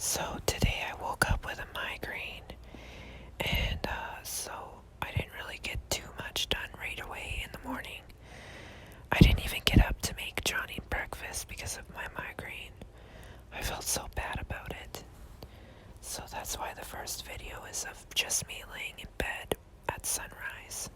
So today I woke up with a migraine, and so I didn't really get too much done right away in the morning. I didn't even get up to make Johnny breakfast because of my migraine. I felt so bad about it. So that's why the first video is of just me laying in bed at sunrise.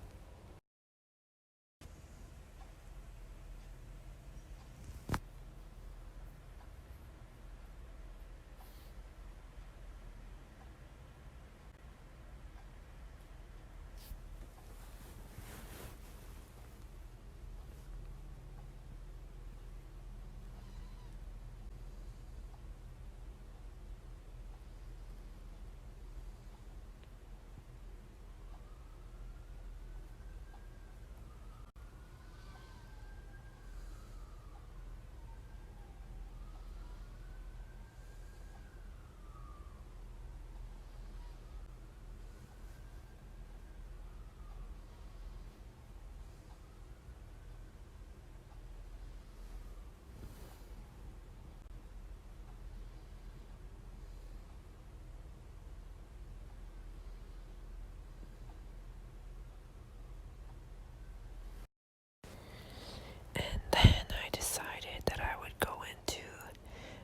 And then I decided that I would go into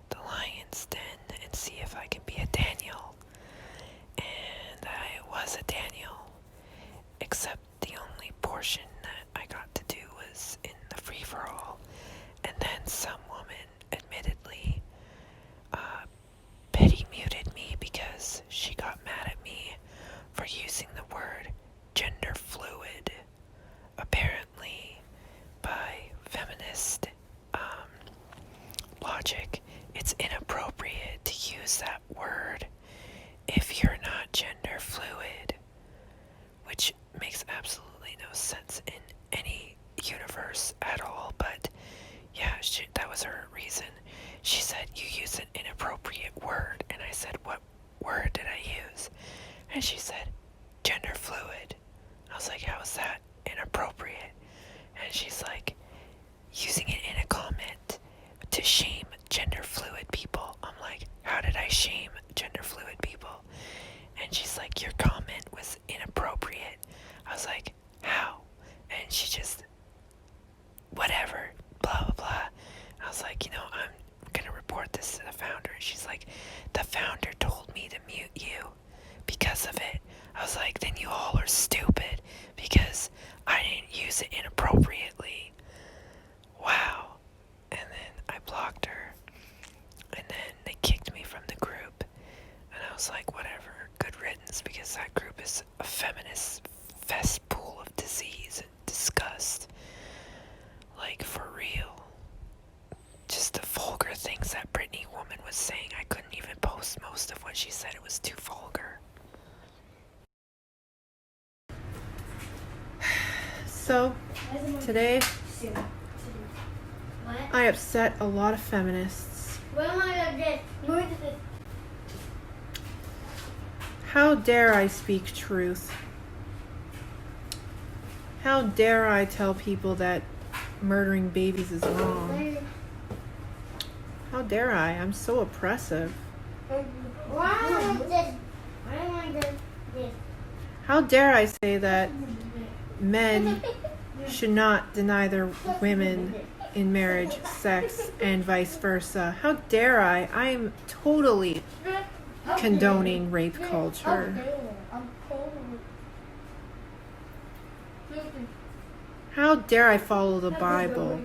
the lion's den and see if I can be a Daniel. And I was a Daniel, except the only portion that I got to do was in the free-for-all. And then some woman, admittedly, Betty muted me because she got mad at me for using the word gender fluid. Apparently, by feminist logic, it's inappropriate to use that word if you're not gender fluid, which makes absolutely no sense in any universe at all. But yeah, that was her reason. She said, you use an inappropriate word. And I said, what word did I use? And she said, gender fluid. I was like, how is that inappropriate? And she's like, using it in a comment to shame gender fluid people. I'm like, how did I shame gender fluid people? And she's like, your comment was inappropriate. I was like, how? And she just, whatever, blah, blah, blah. I was like, I'm gonna report this to the founder. And she's like, the founder told me to mute you because of it. I was like, then you all are stupid because I didn't use it inappropriately. Wow. And then I blocked her. And then they kicked me from the group. And I was like, whatever, good riddance, because that group is a feminist cesspool of disease and disgust. Like, for real. Just the vulgar things that Britney woman was saying, I couldn't even post most of what she said. It was too vulgar. So, today, I upset a lot of feminists. How dare I speak truth? How dare I tell people that murdering babies is wrong? How dare I? I'm so oppressive. How dare I say that men should not deny their women in marriage sex and vice versa? How dare I? I am totally condoning rape culture. How dare I follow the Bible?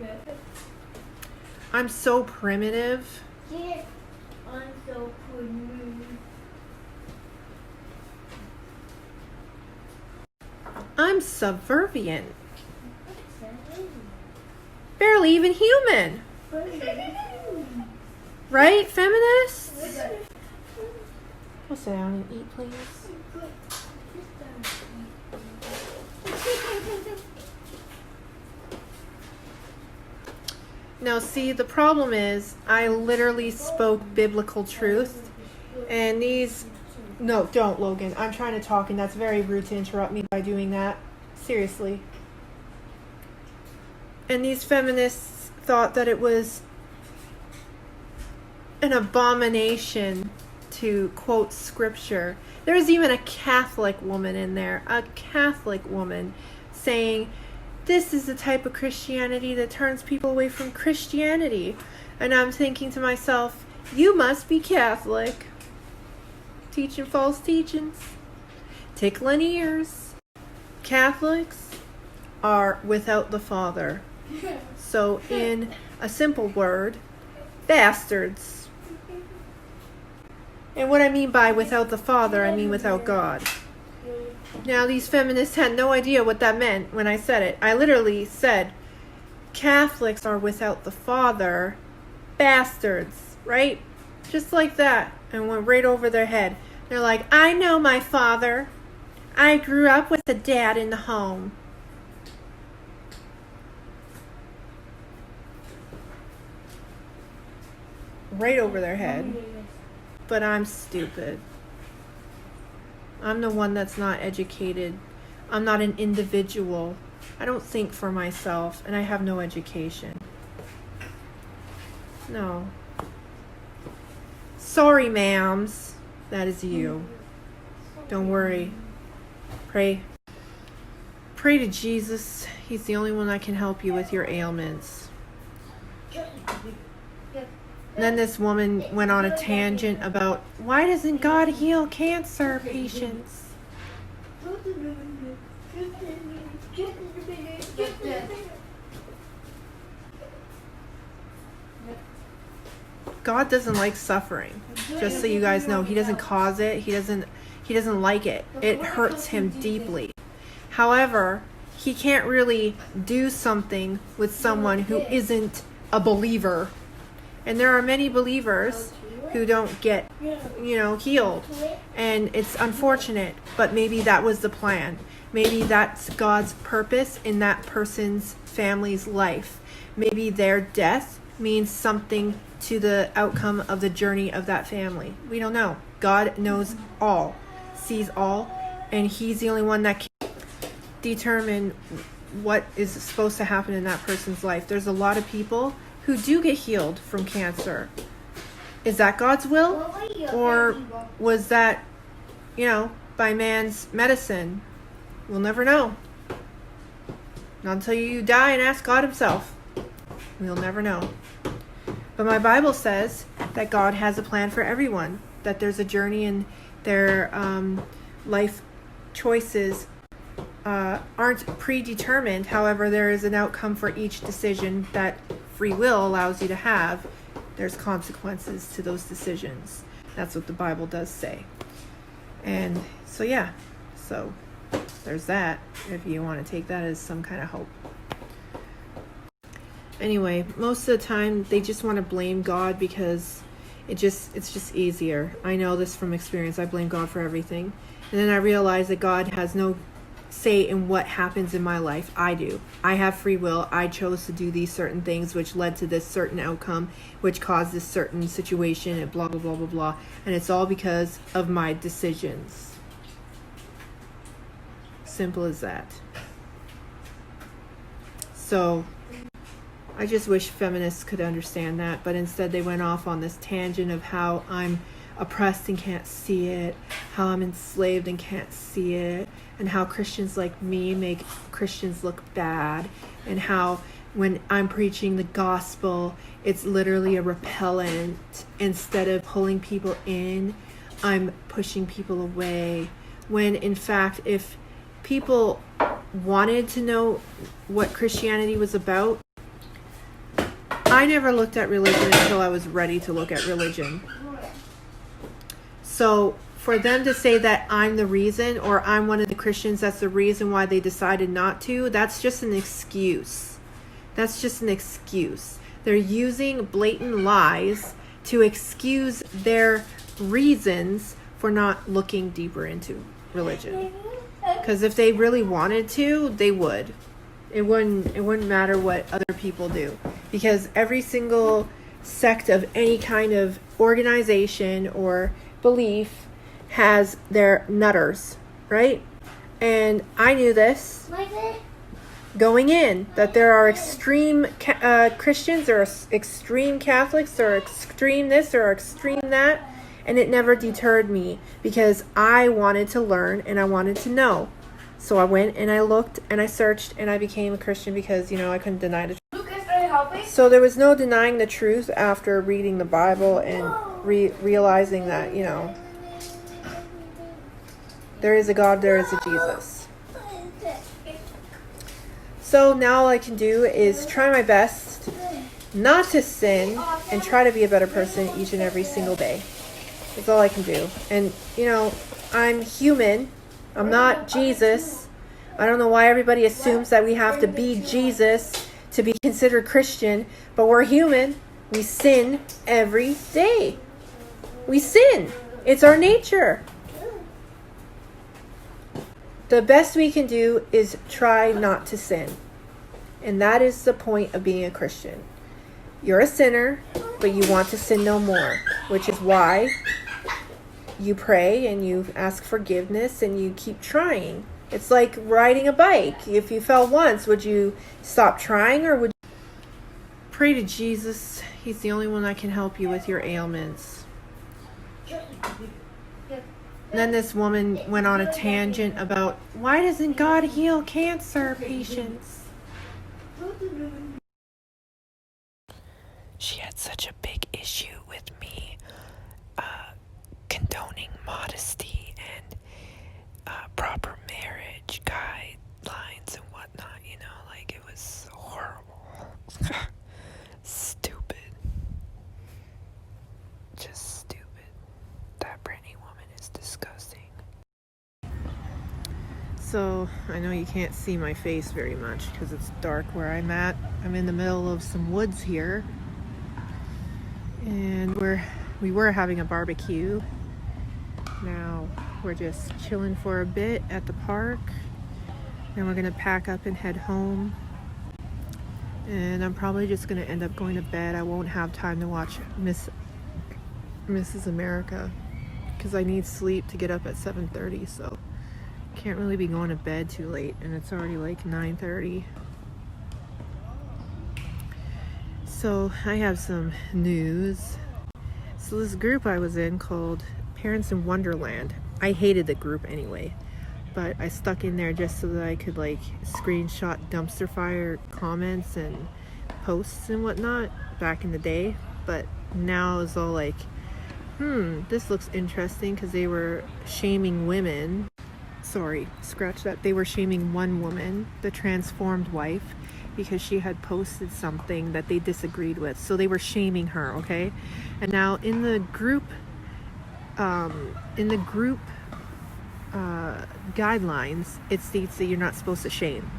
I'm so primitive. I'm subservient. Barely even human. Right, feminists? I'll sit down and eat, please. Now, see, the problem is I literally spoke biblical truth, and these... No, don't, Logan. I'm trying to talk, and that's very rude to interrupt me by doing that. Seriously. And these feminists thought that it was an abomination to quote scripture. There's even a Catholic woman in there, a Catholic woman saying, this is the type of Christianity that turns people away from Christianity. And I'm thinking to myself, you must be Catholic. Teaching false teachings. Tickling ears. Catholics are without the Father. So in a simple word, bastards. And what I mean by without the Father, I mean without God. Now, these feminists had no idea what that meant when I said it. I literally said, Catholics are without the Father, bastards, right? Just like that. And went right over their head. They're like, I know my father. I grew up with a dad in the home. Right over their head. But I'm stupid. I'm the one that's not educated. I'm not an individual. I don't think for myself, and I have no education. No. Sorry, ma'ams. That is you. Don't worry. Pray. Pray to Jesus. He's the only one that can help you with your ailments. And then this woman went on a tangent about, why doesn't God heal cancer patients? God doesn't like suffering. Just so you guys know, he doesn't cause it. He doesn't like it. It hurts him deeply. However, he can't really do something with someone who isn't a believer. And there are many believers who don't get, healed. And it's unfortunate, but maybe that was the plan. Maybe that's God's purpose in that person's family's life. Maybe their death means something to the outcome of the journey of that family. We don't know. God knows all, sees all, and he's the only one that can determine what is supposed to happen in that person's life. There's a lot of people who do get healed from cancer. Is that God's will? Or was that, by man's medicine? We'll never know. Not until you die and ask God himself. We'll never know. But my Bible says that God has a plan for everyone. That there's a journey and their life choices aren't predetermined. However, there is an outcome for each decision that free will allows you to have. There's consequences to those decisions. That's what the Bible does say. And so there's that, if you want to take that as some kind of hope. Anyway, most of the time they just want to blame God because it's just easier. I know this from experience. I blame God for everything. And then I realize that God has no say in what happens in my life. I do. I have free will. I chose to do these certain things which led to this certain outcome, which caused this certain situation, and blah, blah, blah, blah, blah. And it's all because of my decisions. Simple as that. So I just wish feminists could understand that, but instead they went off on this tangent of how I'm oppressed and can't see it, how I'm enslaved and can't see it, and how Christians like me make Christians look bad, and how when I'm preaching the gospel, it's literally a repellent. Instead of pulling people in, I'm pushing people away. When in fact, if people wanted to know what Christianity was about, I never looked at religion until I was ready to look at religion. So for them to say that I'm the reason, or I'm one of the Christians that's the reason why they decided not to, that's just an excuse. That's just an excuse. They're using blatant lies to excuse their reasons for not looking deeper into religion. Because if they really wanted to, they would. It wouldn't matter what other people do. Because every single sect of any kind of organization or belief has their nutters, right? And I knew this going in, that there are extreme Christians, there are extreme Catholics, there are extreme this, there are extreme that, And it never deterred me because I wanted to learn and I wanted to know. So I went and I looked and I searched and I became a Christian because, I couldn't deny the truth. Lucas, are you helping? So there was no denying the truth after reading the Bible and realizing that, there is a God, there is a Jesus. So now all I can do is try my best not to sin and try to be a better person each and every single day. That's all I can do. And, I'm human. I'm not Jesus. I don't know why everybody assumes that we have to be Jesus to be considered Christian, but we're human. We sin every day. We sin. It's our nature. The best we can do is try not to sin. And that is the point of being a Christian. You're a sinner, but you want to sin no more, which is why you pray and you ask forgiveness and you keep trying. It's like riding a bike. If you fell once, would you stop trying or would you pray to Jesus? He's the only one that can help you with your ailments. And then this woman went on a tangent about why doesn't God heal cancer patients? She had such a big issue with me condoning modesty and proper marriage guidelines and whatnot, like it was horrible. Stupid. Just stupid. That Brittany woman is disgusting. So I know you can't see my face very much because it's dark where I'm at. I'm in the middle of some woods here. And we were having a barbecue. Now we're just chilling for a bit at the park. Then we're gonna pack up and head home. And I'm probably just gonna end up going to bed. I won't have time to watch Mrs. America because I need sleep to get up at 7:30. So can't really be going to bed too late, and it's already like 9:30. So I have some news. So this group I was in called Parents in Wonderland. I hated the group anyway, but I stuck in there just so that I could screenshot dumpster fire comments and posts and whatnot back in the day. But now it's all like, this looks interesting because they were shaming women. Sorry, scratch that. They were shaming one woman, the transformed wife, because she had posted something that they disagreed with. So they were shaming her, okay? And now in the group guidelines, it states that you're not supposed to shame.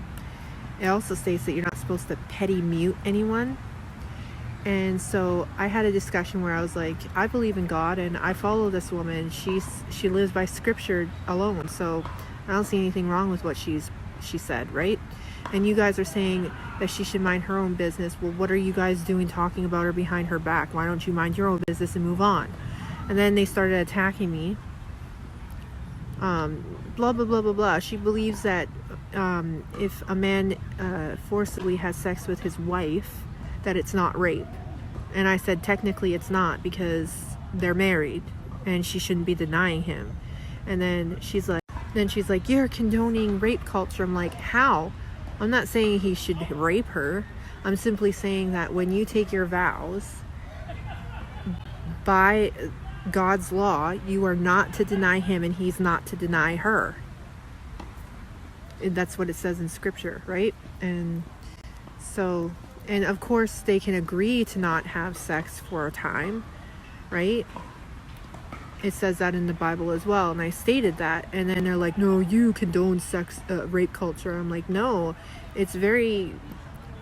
It also states that you're not supposed to petty mute anyone. And so I had a discussion where I was like, I believe in God and I follow this woman. She lives by scripture alone. So I don't see anything wrong with what she said, right? And you guys are saying that she should mind her own business. Well, what are you guys doing talking about her behind her back? Why don't you mind your own business and move on? And then they started attacking me. Blah, blah, blah, blah, blah. She believes that if a man forcibly has sex with his wife, that it's not rape. And I said, technically it's not because they're married and she shouldn't be denying him. And then she's like, you're condoning rape culture. I'm like, how? I'm not saying he should rape her. I'm simply saying that when you take your vows by God's law, you are not to deny him and he's not to deny her. That's what it says in scripture, right? And so, and of course they can agree to not have sex for a time, right? It says that in the Bible as well, and I stated that. And then they're like, no, you condone rape culture. I'm like, no, it's very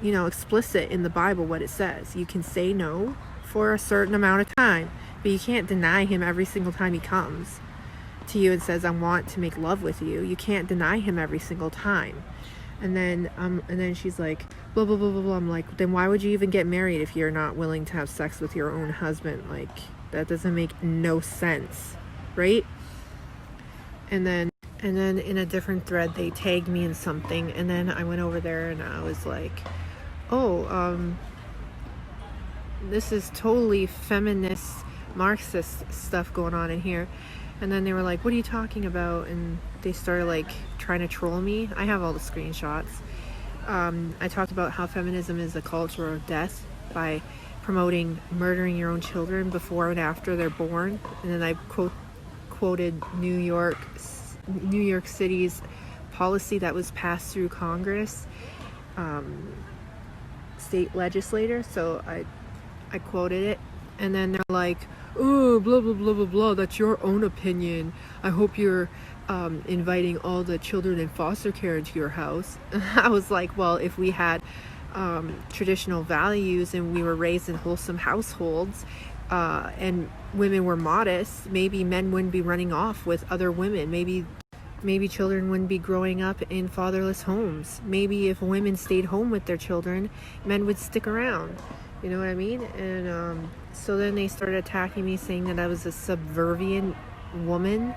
explicit in the Bible what it says. You can say no for a certain amount of time, but you can't deny him every single time he comes to you and says, I want to make love with you. You can't deny him every single time. And then she's like, blah, blah, blah, blah, blah. I'm like, then why would you even get married if you're not willing to have sex with your own husband? Like, that doesn't make no sense, right? And then in a different thread, they tagged me in something. And then I went over there and I was like, oh, this is totally feminist Marxist stuff going on in here. And then they were like, what are you talking about? And they started like trying to troll me. I have all the screenshots. I talked about how feminism is a culture of death by promoting murdering your own children before and after they're born. And then I quoted New York City's policy that was passed through Congress, state legislator. So I quoted it, and then they're like, oh, blah blah blah blah blah, that's your own opinion. I hope you're inviting all the children in foster care into your house. I was like, well, if we had traditional values and we were raised in wholesome households, and women were modest, maybe men wouldn't be running off with other women. Maybe children wouldn't be growing up in fatherless homes. Maybe if women stayed home with their children, men would stick around. You know what I mean? And so then they started attacking me, saying that I was a subservient woman,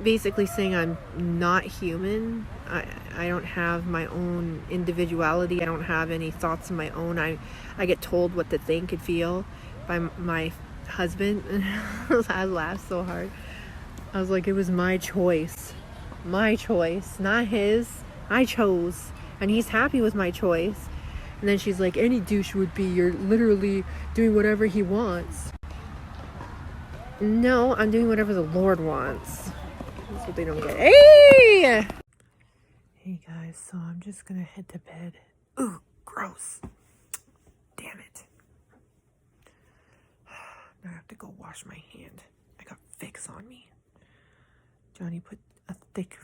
basically saying I'm not human. I don't have my own individuality. I don't have any thoughts of my own. I get told what to think and feel by my husband. I laughed so hard. I was like, it was my choice. My choice, not his. I chose. And he's happy with my choice. And then she's like, any douche would be. You're literally doing whatever he wants. No, I'm doing whatever the Lord wants. That's what they don't get. Hey! Hey guys, so I'm just gonna head to bed. Ooh, gross. Damn it. Now I have to go wash my hand. I got Vicks on me. Johnny put a thick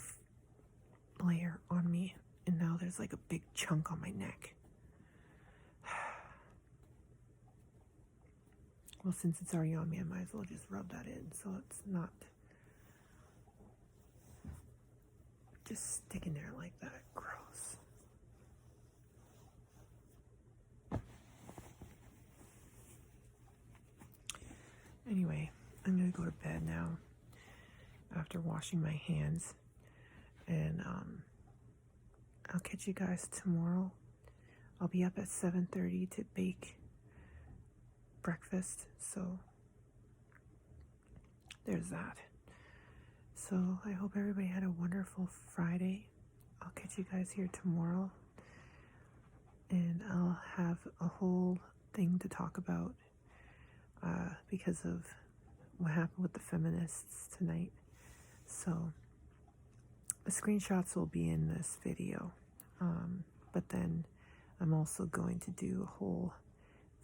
layer on me, and now there's like a big chunk on my neck. Well, since it's already on me, I might as well just rub that in so it's not just sticking there like that. Gross. Anyway, I'm gonna go to bed now after washing my hands, and I'll catch you guys tomorrow. I'll be up at 7:30 to bake breakfast, so there's that. So I hope everybody had a wonderful Friday. I'll catch you guys here tomorrow, and I'll have a whole thing to talk about because of what happened with the feminists tonight. So the screenshots will be in this video, but then I'm also going to do a whole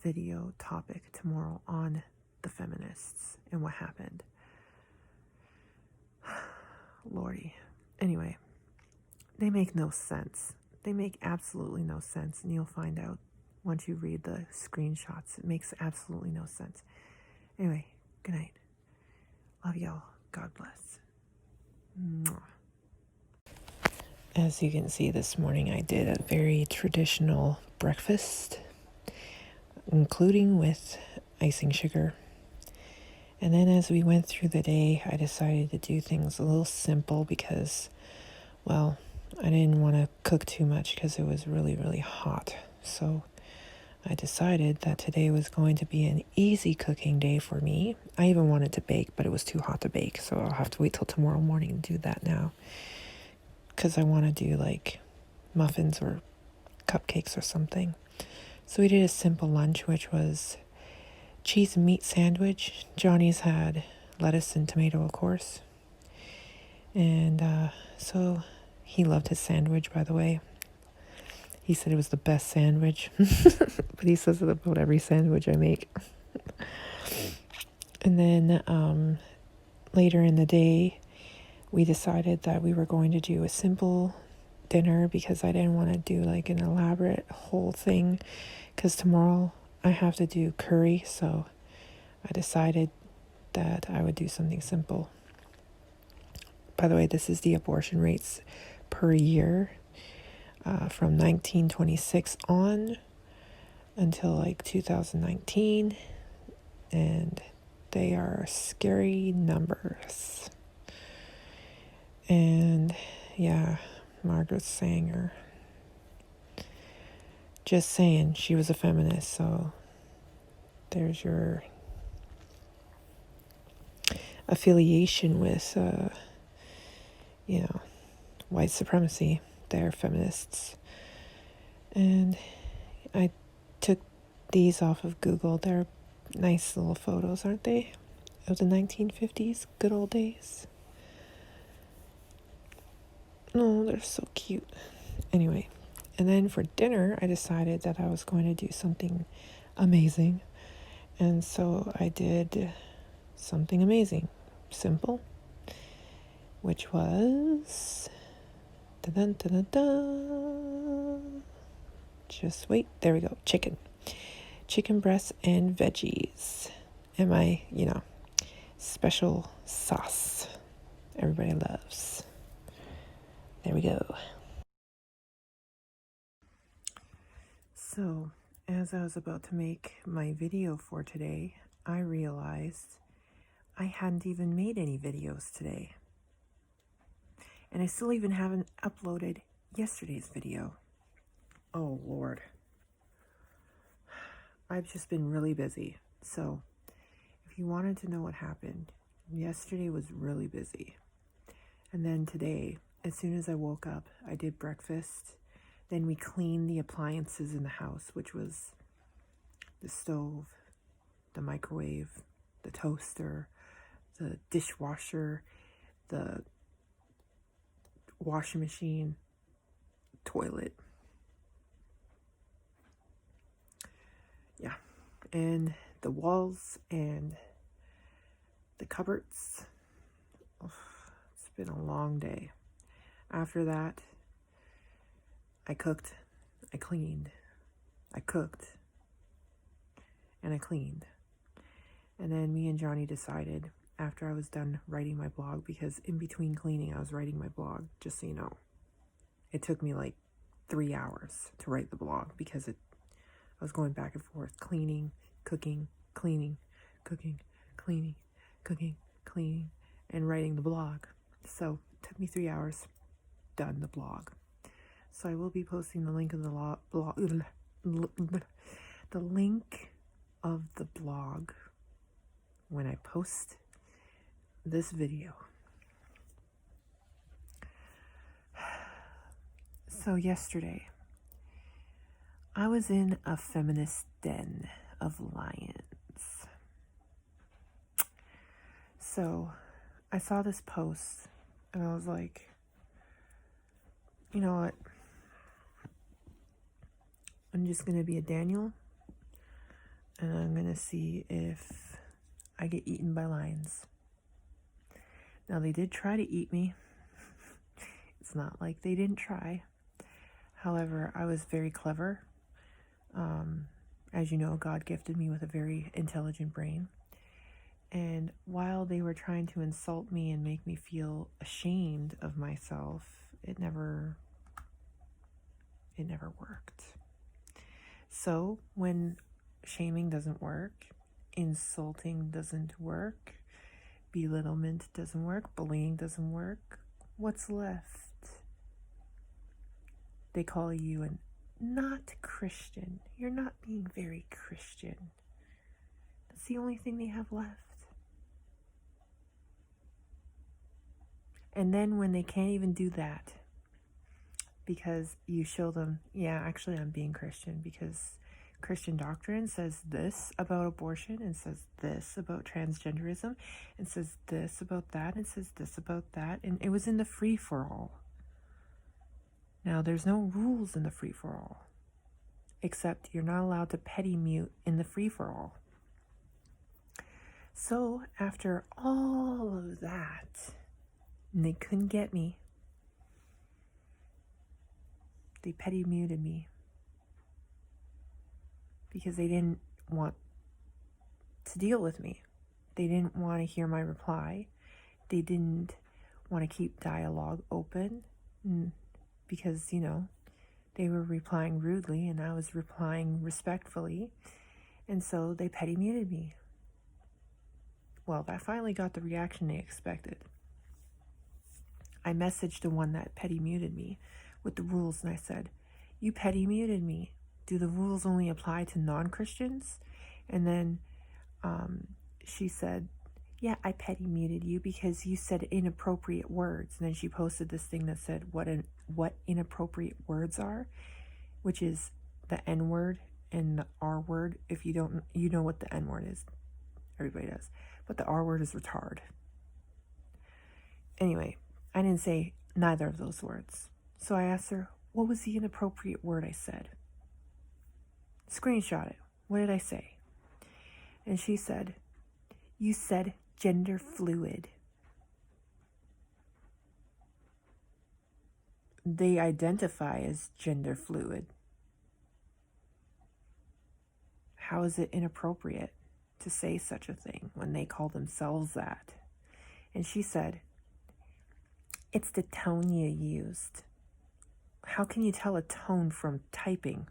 video topic tomorrow on the feminists and what happened. Lordy. Anyway, they make no sense. They make absolutely no sense, and you'll find out once you read the screenshots. It makes absolutely no sense. Anyway, good night. Love y'all. God bless. Mwah. As you can see, this morning I did a very traditional breakfast, including with icing sugar. And then as we went through the day, I decided to do things a little simple because, well, I didn't want to cook too much because it was really, really hot. So I decided that today was going to be an easy cooking day for me. I even wanted to bake, but it was too hot to bake, so I'll have to wait till tomorrow morning to do that now, because I want to do like muffins or cupcakes or something. So we did a simple lunch, which was cheese and meat sandwich. Johnny's had lettuce and tomato, of course. And so he loved his sandwich, by the way. He said it was the best sandwich. But he says it about every sandwich I make. And then later in the day, we decided that we were going to do a simple dinner because I didn't want to do like an elaborate whole thing, because tomorrow I have to do curry. So I decided that I would do something simple. By the way, this is the abortion rates per year from 1926 on until like 2019, and they are scary numbers. And yeah, Margaret Sanger, just saying, she was a feminist, so there's your affiliation with, white supremacy. They're feminists. And I took these off of Google. They're nice little photos, aren't they? Of the 1950s, good old days. Oh, they're so cute. Anyway, and then for dinner, I decided that I was going to do something amazing. And so I did something amazing, simple, which was, just wait, there we go, chicken breasts and veggies, and my, special sauce everybody loves. There we go. So, as I was about to make my video for today, I realized I hadn't even made any videos today. And I still even haven't uploaded yesterday's video. Oh, Lord. I've just been really busy. So, if you wanted to know what happened, yesterday was really busy. And then today, as soon as I woke up, I did breakfast. Then we cleaned the appliances in the house, which was the stove, the microwave, the toaster, the dishwasher, the washing machine, toilet. Yeah. And the walls and the cupboards. Oh, it's been a long day. After that, I cooked, I cleaned, I cooked, and I cleaned. And then me and Johnny decided, after I was done writing my blog, because in between cleaning I was writing my blog, just so you know. It took me like 3 hours to write the blog because I was going back and forth, cleaning, cooking, cleaning, cooking, cleaning, cooking, cleaning, and writing the blog. So it took me 3 hours, done the blog. So I will be posting the link of the the link of the blog when I post this video. So yesterday, I was in a feminist den of lions. So I saw this post and I was like, you know what? I'm just going to be a Daniel and I'm going to see if I get eaten by lions. Now, they did try to eat me. It's not like they didn't try. However, I was very clever. As you know, God gifted me with a very intelligent brain. And while they were trying to insult me and make me feel ashamed of myself, it never worked. So when shaming doesn't work, insulting doesn't work, belittlement doesn't work, bullying doesn't work, what's left? They call you a not Christian. You're not being very Christian. That's the only thing they have left. And then when they can't even do that, because you show them, yeah, actually I'm being Christian because Christian doctrine says this about abortion and says this about transgenderism and says this about that and says this about that. And it was in the free-for-all. Now, there's no rules in the free-for-all, except you're not allowed to petty mute in the free-for-all. So after all of that, and they couldn't get me, they petty muted me because they didn't want to deal with me. They didn't want to hear my reply. They didn't want to keep dialogue open because, they were replying rudely and I was replying respectfully. And so they petty muted me. Well, that finally got the reaction they expected. I messaged the one that petty muted me with the rules and I said, you petty muted me. Do the rules only apply to non-Christians? And then she said, Yeah, I petty muted you because you said inappropriate words. And then she posted this thing that said what inappropriate words are, which is the N word and the R word. If you don't, you know what the N word is. Everybody does. But the R word is retard. Anyway, I didn't say neither of those words. So I asked her, what was the inappropriate word I said? Screenshot it. What did I say? And she said, you said gender fluid. They identify as gender fluid. How is it inappropriate to say such a thing when they call themselves that? And she said, it's the tone you used. How can you tell a tone from typing?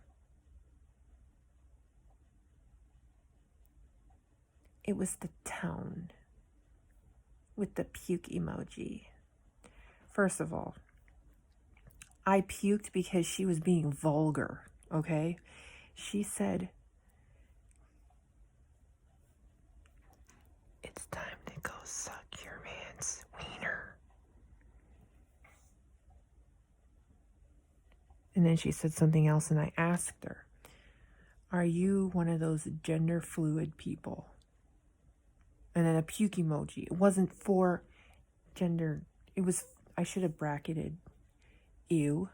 It was the tone with the puke emoji. First of all, I puked because she was being vulgar, okay? She said, it's time to go suck your man's wiener. And then she said something else, and I asked her, are you one of those gender fluid people? And then a puke emoji. It wasn't for gender. It was, I should have bracketed, ew.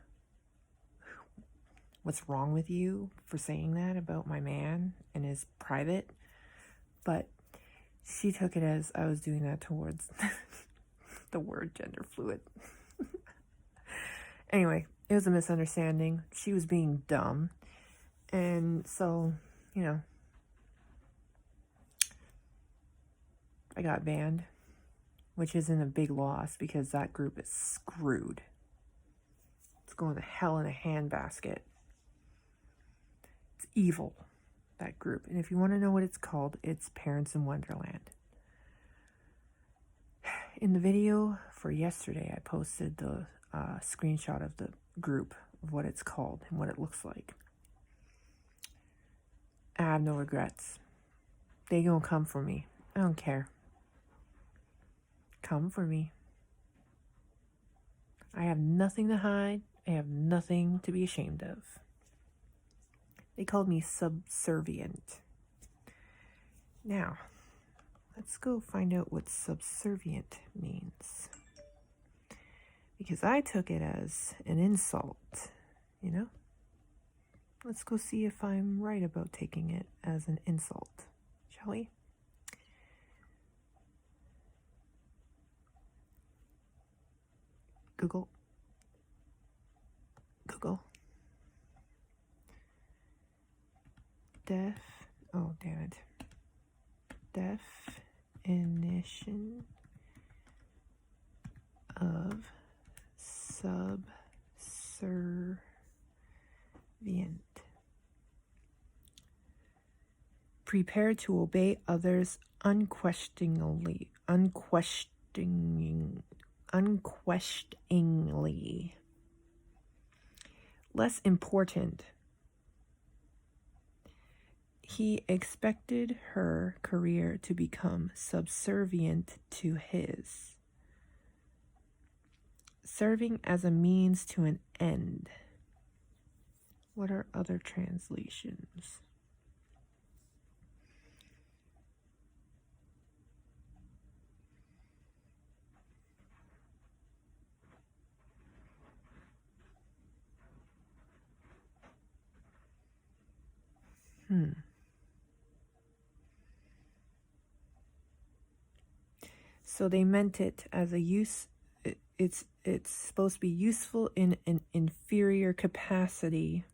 What's wrong with you for saying that about my man and his private? But she took it as I was doing that towards the word gender fluid. Anyway, it was a misunderstanding. She was being dumb. And so, you know, I got banned, which isn't a big loss because that group is screwed. It's going to hell in a handbasket. It's evil, that group. And if you want to know what it's called, it's Parents in Wonderland. In the video for yesterday, I posted the screenshot of the group, of what it's called and what it looks like. I have no regrets. They gonna come for me. I don't care. Come for me. I have nothing to hide. I have nothing to be ashamed of. They called me subservient. Now, let's go find out what subservient means. Because I took it as an insult, you know? Let's go see if I'm right about taking it as an insult, shall we? Google. Oh, damn it. Definition of subservient. Prepare to obey others unquestioningly. Less important. He expected her career to become subservient to his, serving as a means to an end. What are other translations? So they meant it as a use. It's supposed to be useful in an inferior capacity.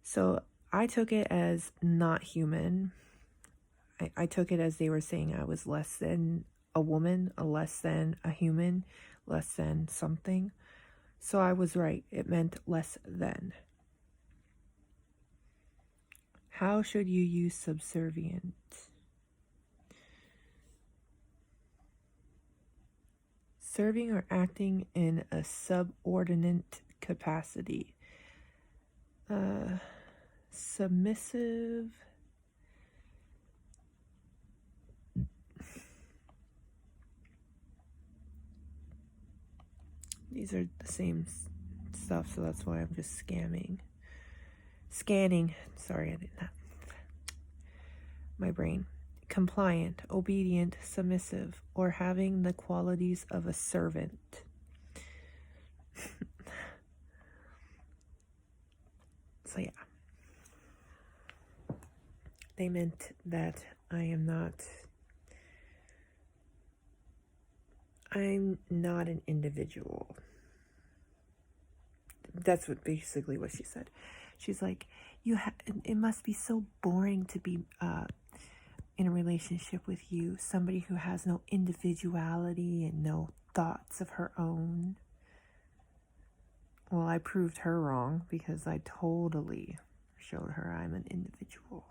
So I took it as not human. I took it as they were saying I was less than a woman, less than a human, less than something. So I was right. It meant less than. How should you use subservient? Serving or acting in a subordinate capacity. Submissive. These are the same stuff, so that's why I'm just scanning. Sorry, I did not. My brain. Compliant, obedient, submissive, or having the qualities of a servant. So yeah. They meant that I'm not an individual. That's basically what she said. She's like, it must be so boring to be in a relationship with you, somebody who has no individuality and no thoughts of her own. Well, I proved her wrong because I totally showed her I'm an individual.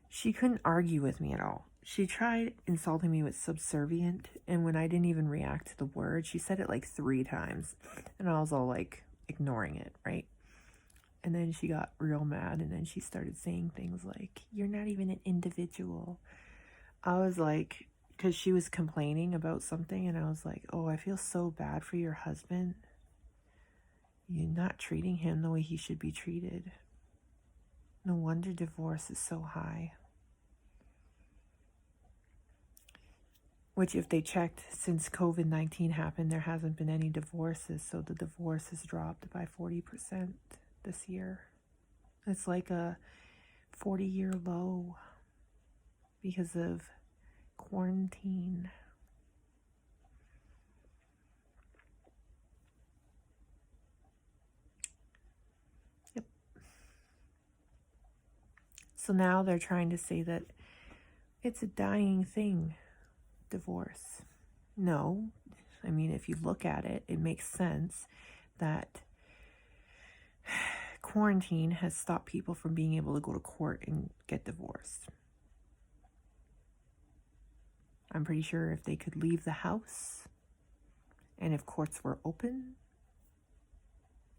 She couldn't argue with me at all. She tried insulting me with subservient, and when I didn't even react to the word, she said it like 3 times, and I was all like ignoring it, right? And then she got real mad, and then she started saying things like, "You're not even an individual." I was like, because she was complaining about something, and I was like, oh, I feel so bad for your husband. You're not treating him the way he should be treated. No wonder divorce is so high. Which, if they checked, since COVID-19 happened, there hasn't been any divorces, so the divorce has dropped by 40% this year. It's like a 40-year low because of quarantine. Yep. So now they're trying to say that it's a dying thing, divorce. No, I mean, if you look at it, it makes sense that quarantine has stopped people from being able to go to court and get divorced. I'm pretty sure if they could leave the house and if courts were open,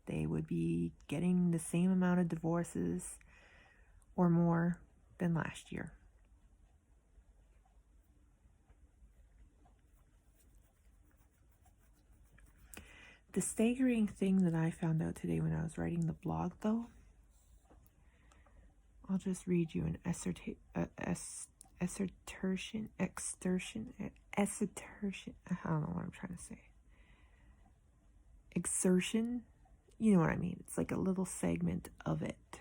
they would be getting the same amount of divorces or more than last year. The staggering thing that I found out today when I was writing the blog, though, I'll just read you an excerption, I don't know what I'm trying to say. Exertion, you know what I mean. It's like a little segment of it.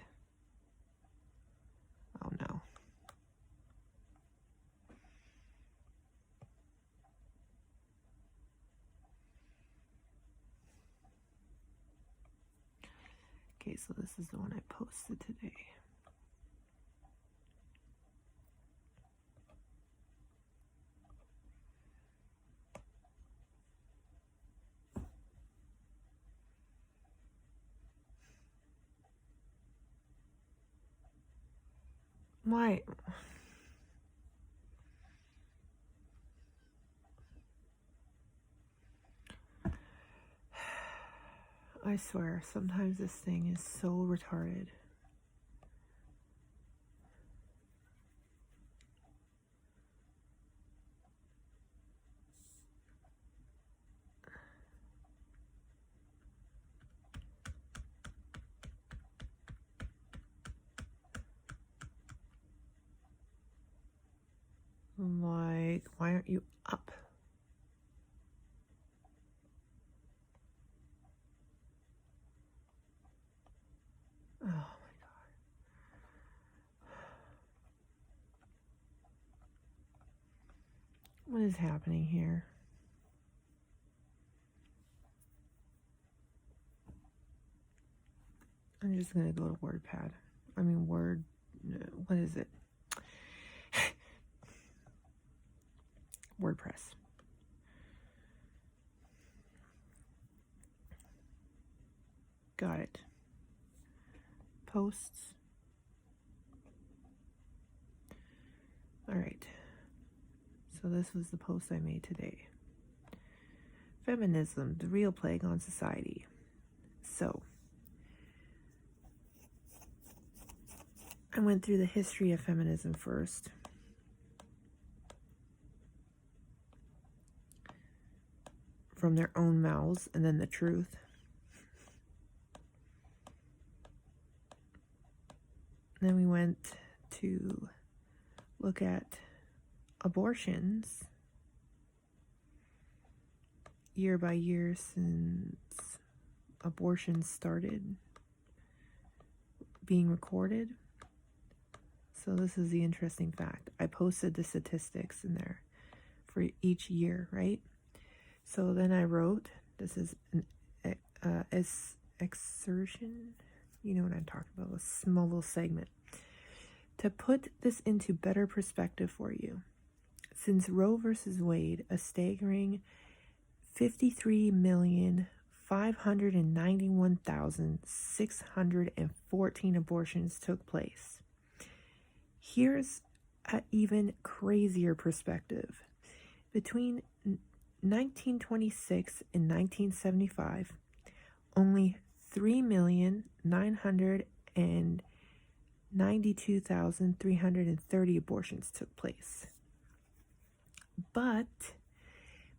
Oh no. Okay, so this is the one I posted today. My I swear, sometimes this thing is so retarded. I'm like, why aren't you up? Oh my god. What is happening here? I'm just gonna go to WordPad. I mean, what is it? WordPress. Got it. Posts. All right. So this was the post I made today. Feminism, the real plague on society. So I went through the history of feminism first. from their own mouths and then the truth. Then we went to look at abortions year by year since abortions started being recorded. So this is the interesting fact. I posted the statistics in there for each year, right? So then I wrote, this is an exertion, you know what I'm talking about, a small little segment. To put this into better perspective for you, since Roe versus Wade, a staggering 53,591,614 abortions took place. Here's an even crazier perspective. Between 1926 and 1975, only 3,992,330 abortions took place. But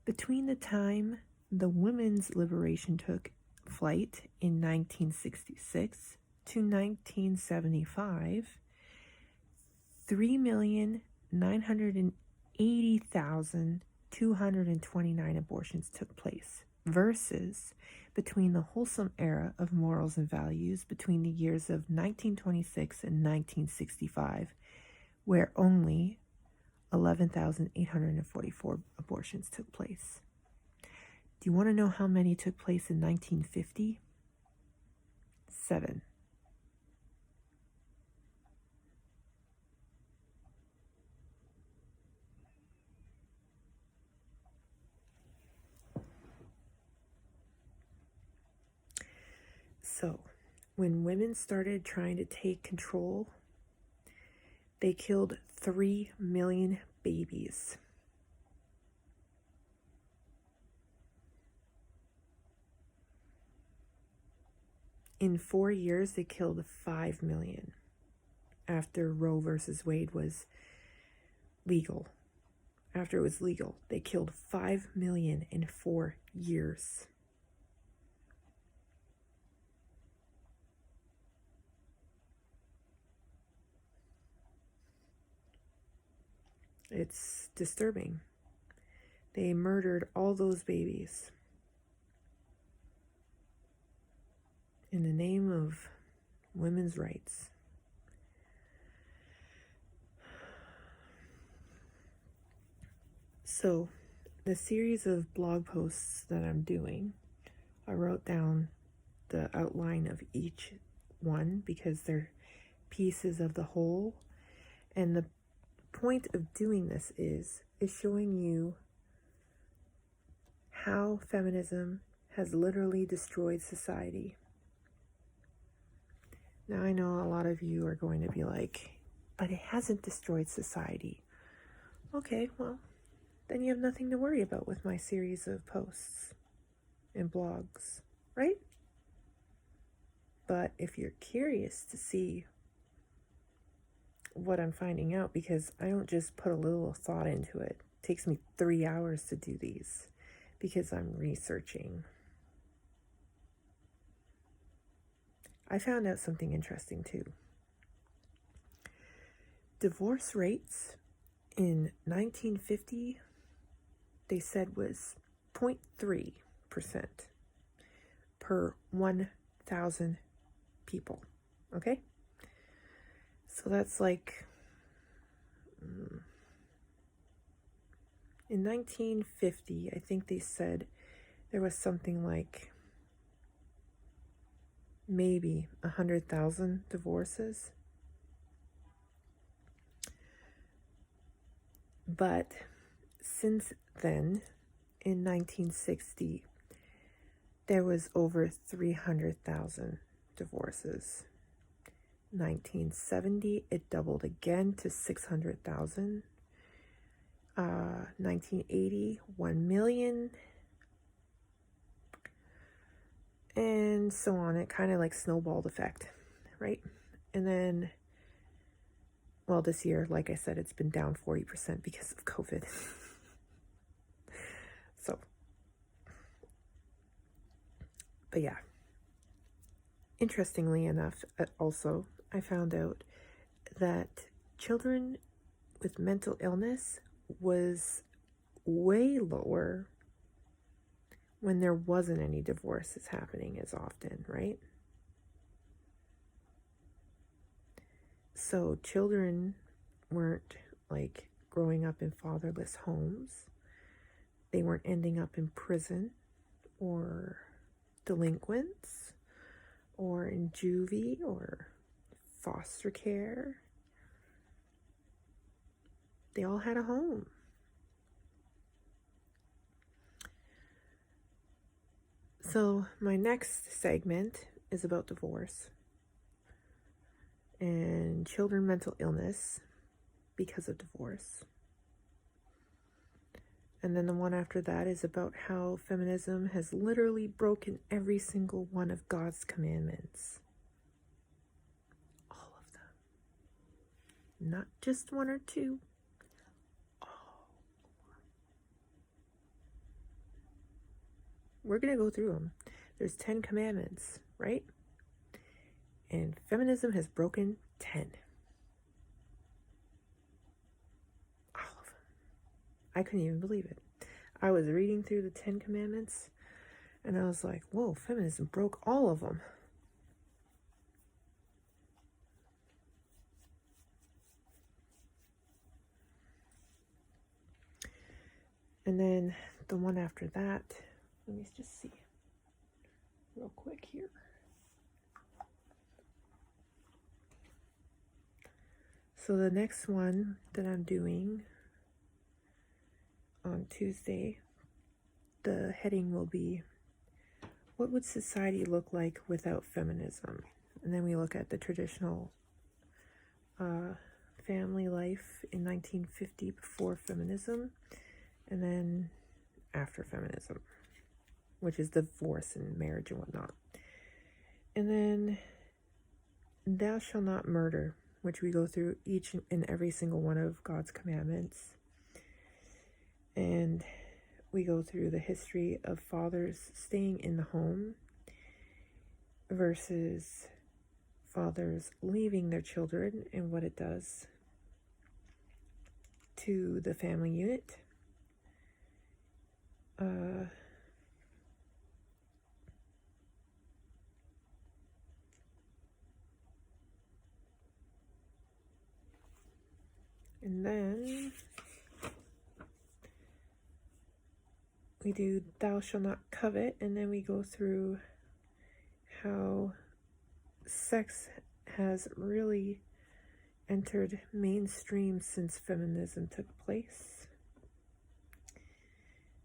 between the time the women's liberation took flight in 1966 to 1975, 3,980,229 abortions took place, versus between the wholesome era of morals and values between the years of 1926 and 1965, where only 11,844 abortions took place. Do you want to know how many took place in 1950? 7. So, when women started trying to take control, they killed 3 million babies. In 4 years, they killed 5 million after Roe versus Wade was legal. After it was legal, they killed 5 million in 4 years. It's disturbing. They murdered all those babies in the name of women's rights. So, the series of blog posts that I'm doing, I wrote down the outline of each one because they're pieces of the whole. And the point of doing this is showing you how feminism has literally destroyed society. Now, I know a lot of you are going to be like, but it hasn't destroyed society. Okay, well, then you have nothing to worry about with my series of posts and blogs, right? But if you're curious to see what I'm finding out, because I don't just put a little thought into it. It takes me 3 hours to do these because I'm researching. I found out something interesting too. Divorce rates in 1950, they said, was 0.3% per 1,000 people. Okay? So that's like, in 1950, I think they said there was something like maybe 100,000 divorces. But since then, in 1960, there was over 300,000 divorces. 1970, it doubled again to 600,000. 1980, 1 million. And so on. It kind of like snowballed effect, right? And then, well, this year, like I said, it's been down 40% because of COVID. So, But yeah, interestingly enough, also, I found out that children with mental illness was way lower when there wasn't any divorces happening as often, right? So children weren't like growing up in fatherless homes. They weren't ending up in prison or delinquents or in juvie or foster care. They all had a home. So my next segment is about divorce and children mental illness because of divorce. And then the one after that is about how feminism has literally broken every single one of God's commandments. All of them. Not just one or two. All. We're going to go through them. There's 10 commandments, right? And feminism has broken 10. All of them. I couldn't even believe it. I was reading through the 10 commandments and I was like, whoa, feminism broke all of them. And then the one after that, let me just see real quick here. So the next one that I'm doing on Tuesday, the heading will be, what would society look like without feminism? And then we look at the traditional family life in 1950 before feminism, and then after feminism, which is divorce and marriage and whatnot. And then thou shalt not murder, which we go through each and every single one of God's commandments. And we go through the history of fathers staying in the home versus fathers leaving their children and what it does to the family unit. And then we do thou shalt not covet, and then we go through how sex has really entered mainstream since feminism took place,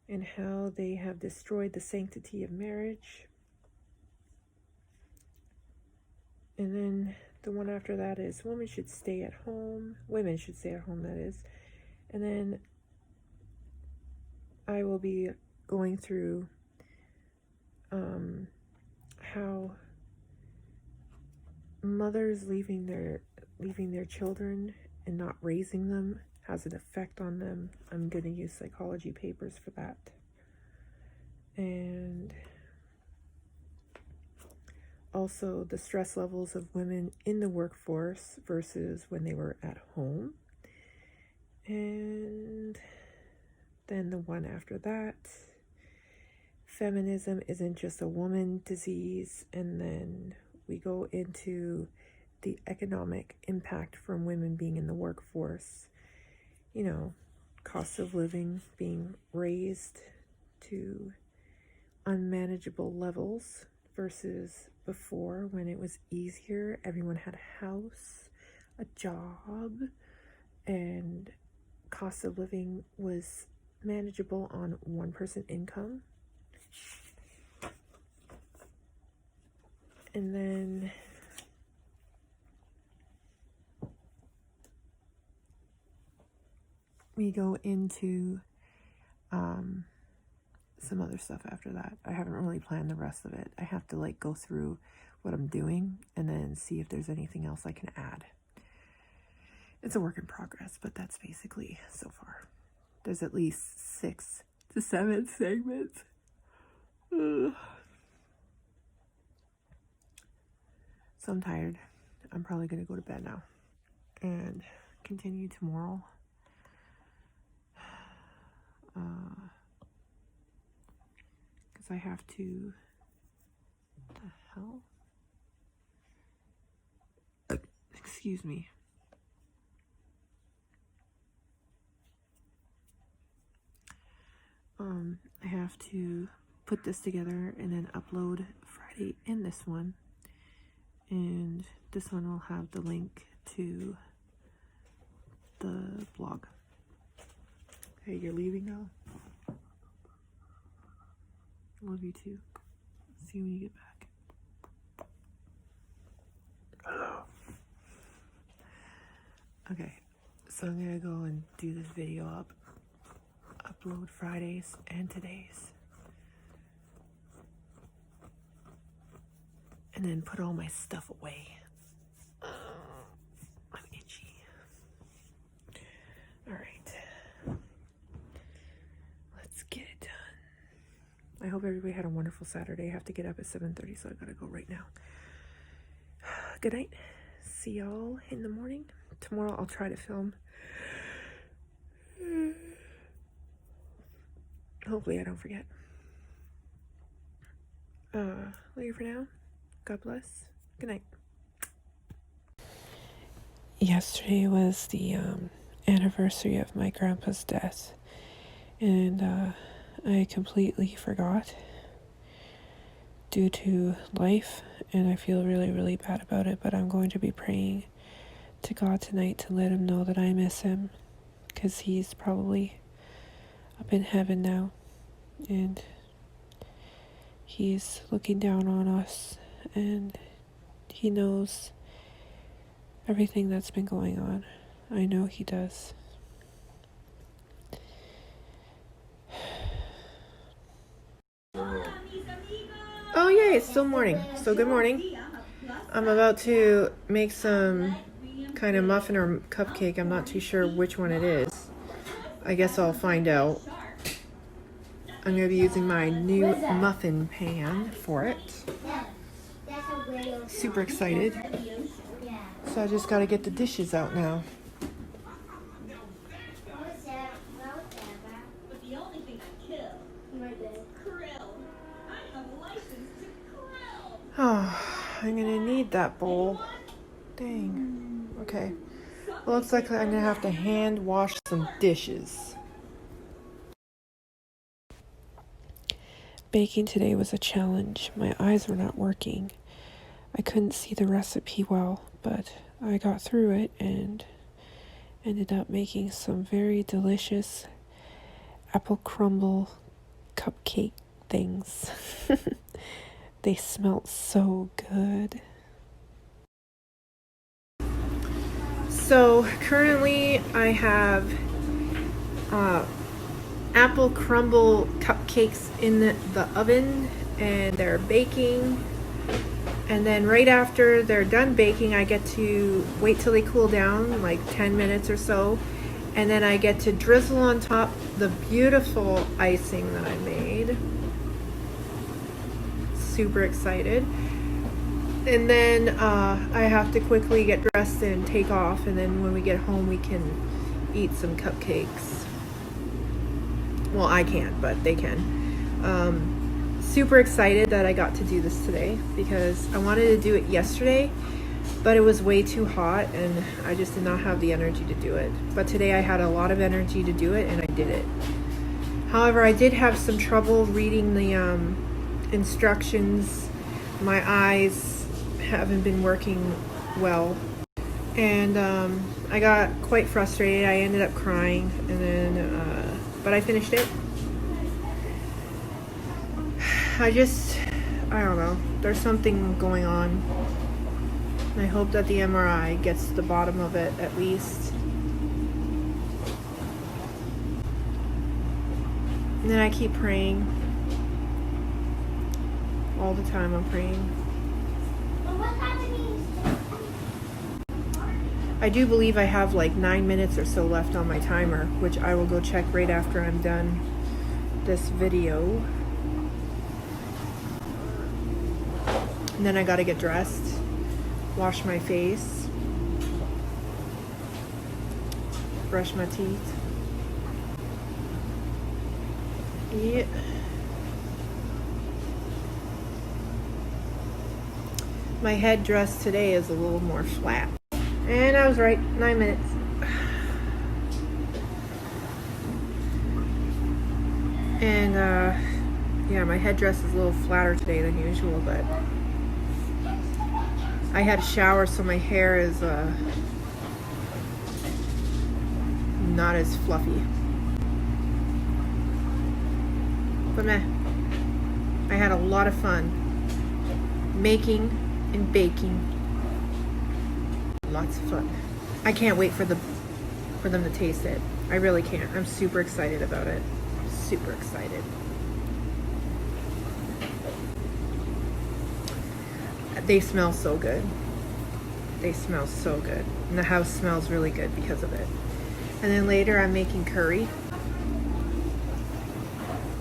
and how they have destroyed the sanctity of marriage. And then the one after that is women should stay at home. Women should stay at home, that is. And then I will be going through how mothers leaving their children and not raising them has an effect on them. I'm going to use psychology papers for that. And also the stress levels of women in the workforce versus when they were at home. And then the one after that, feminism isn't just a woman disease. And then we go into the economic impact from women being in the workforce. You know, cost of living being raised to unmanageable levels versus before when it was easier. Everyone had a house, a job, and cost of living was manageable on one person income. And then we go into some other stuff after that. I haven't really planned the rest of it. I have to like go through what I'm doing and then see if there's anything else I can add. It's a work in progress, but that's basically so far. There's at least 6 to 7 segments. Ugh. So I'm tired. I'm probably gonna go to bed now and continue tomorrow. Because I have to. What the hell? Excuse me. I have to put this together and then upload Friday in this one. And this one will have the link to the blog. Hey, you're leaving now? Love you too. See you when you get back. Hello. Okay, so I'm gonna go and do this video up. Upload Fridays and today's. And then put all my stuff away. I'm itchy. Alright. Let's get it done. I hope everybody had a wonderful Saturday. I have to get up at 7:30, so I gotta go right now. Good night. See y'all in the morning. Tomorrow I'll try to film. Hopefully I don't forget. Love you for now. God bless. Good night. Yesterday was the anniversary of my grandpa's death, and I completely forgot due to life, and I feel really, really bad about it, but I'm going to be praying to God tonight to let him know that I miss him, because he's probably up in heaven now, and he's looking down on us, and he knows everything that's been going on. I know he does. Oh yay, it's still morning. So good morning. I'm about to make some kind of muffin or cupcake. I'm not too sure which one it is. I guess I'll find out. I'm going to be using my new muffin pan for it. Super excited. So I just got to get the dishes out now. Oh, I'm going to need that bowl. Dang. Okay. Well, looks like I'm going to have to hand wash some dishes. Baking today was a challenge. My eyes were not working. I couldn't see the recipe well, but I got through it and ended up making some very delicious apple crumble cupcake things. They smelled so good. So currently I have apple crumble cupcakes in the oven, and they're baking. And then right after they're done baking, I get to wait till they cool down, like 10 minutes or so. And then I get to drizzle on top the beautiful icing that I made. Super excited. And then I have to quickly get dressed and take off. And then when we get home, we can eat some cupcakes. Well, I can't, but they can. Super excited that I got to do this today because I wanted to do it yesterday, but it was way too hot and I just did not have the energy to do it. But today I had a lot of energy to do it and I did it. However, I did have some trouble reading the instructions. My eyes haven't been working well, and I got quite frustrated. I ended up crying, and then but I finished it. I don't know, there's something going on. I hope that the MRI gets to the bottom of it at least. And then I keep praying. All the time I'm praying. I do believe I have like 9 minutes or so left on my timer, which I will go check right after I'm done this video. And then I gotta get dressed. wash my face, brush my teeth. Yeah. My headdress today is a little more flat. And I was right, 9 minutes. And yeah, my headdress is a little flatter today than usual, but I had a shower, so my hair is not as fluffy. But meh, I had a lot of fun making and baking. Lots of fun. I can't wait for them to taste it. I really can't. I'm super excited about it. Super excited. They smell so good. They smell so good. And the house smells really good because of it. And then later I'm making curry.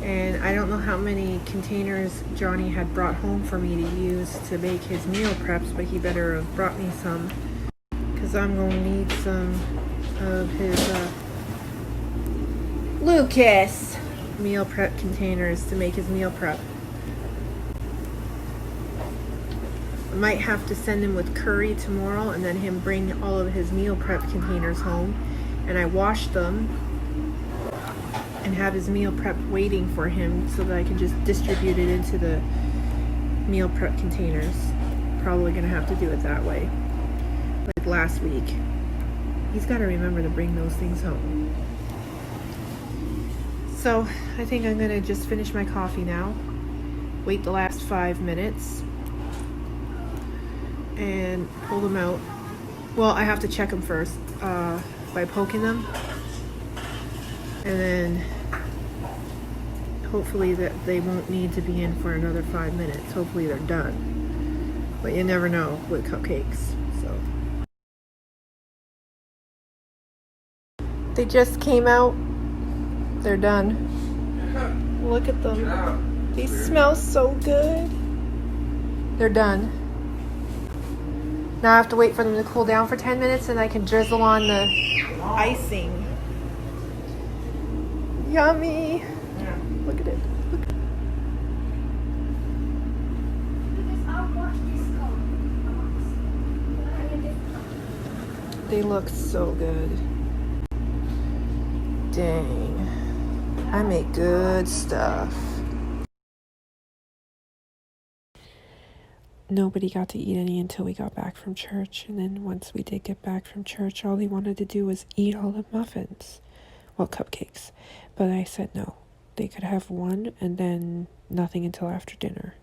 And I don't know how many containers Johnny had brought home for me to use to make his meal preps, but he better have brought me some, because I'm going to need some of his Lucas meal prep containers to make his meal prep. I might have to send him with curry tomorrow and then him bring all of his meal prep containers home, and I wash them and have his meal prep waiting for him so that I can just distribute it into the meal prep containers. Probably gonna have to do it that way. Like last week. He's gotta remember to bring those things home. So I think I'm gonna just finish my coffee now. Wait the last 5 minutes. And pull them out. Well, I have to check them first by poking them. And then hopefully that they won't need to be in for another 5 minutes. Hopefully they're done. But you never know with cupcakes. So they just came out. They're done. Look at them. They smell so good. They're done. Now I have to wait for them to cool down for 10 minutes and I can drizzle on the icing. Yummy. Look at it. Look. They look so good. Dang. I make good stuff. Nobody got to eat any until we got back from church. And then once we did get back from church, all they wanted to do was eat all the muffins. Well, cupcakes. But I said no. They could have one and then nothing until after dinner.